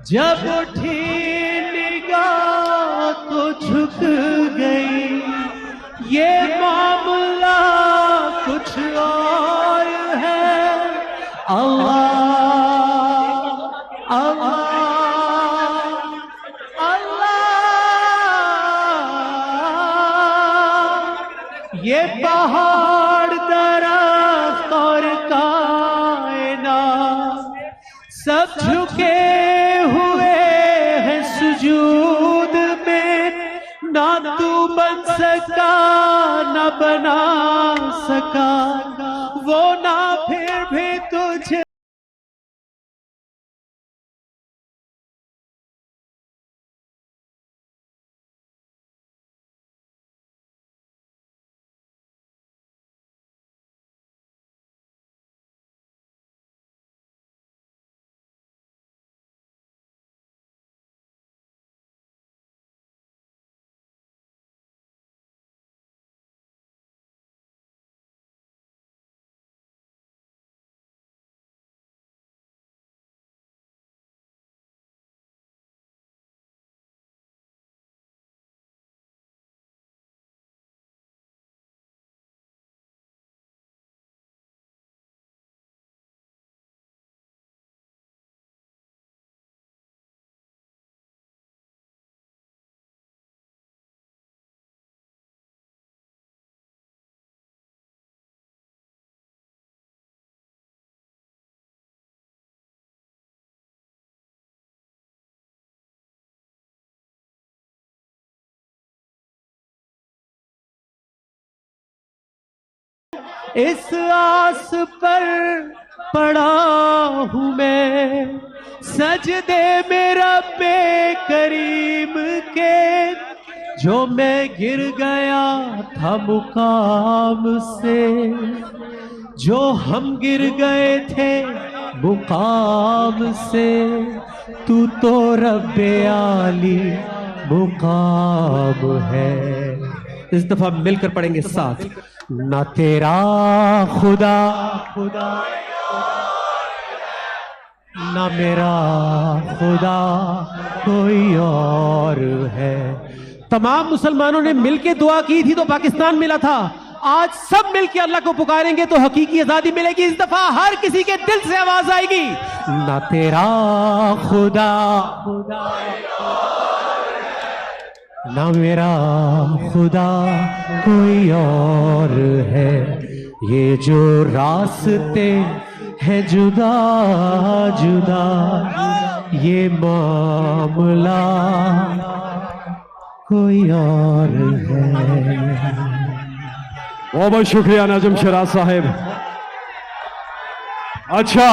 जब उठी निगाह तो झुक गई, ये मामला कुछ और है। अल्लाह अल्लाह अल्लाह, ये पहाड़ दरख्त और कायनात सब झुके हुए हैं सुजूद में। ना तू बन सका ना बना सका, वो ना फिर भी तुझे। इस आस पर पड़ा हूँ मैं, सजदे में रब्बे करीम के। जो मैं गिर गया था मुकाम से, जो हम गिर गए थे मुकाम से, तू तो रब्बे आली मुकाम है। इस दफा मिलकर पढ़ेंगे साथ। ना तेरा खुदा खुदा, ना मेरा खुदा कोई और है। तमाम मुसलमानों ने मिलकर दुआ की थी तो पाकिस्तान मिला था। आज सब मिलकर अल्लाह को पुकारेंगे तो हकीकी आजादी मिलेगी। इस दफा हर किसी के दिल से आवाज आएगी, ना तेरा खुदा खुदा, ना मेरा खुदा कोई और है। ये जो रास्ते हैं जुदा जुदा, ये मामला कोई और है। बहुत बहुत शुक्रिया नाज़िम शराज साहब। अच्छा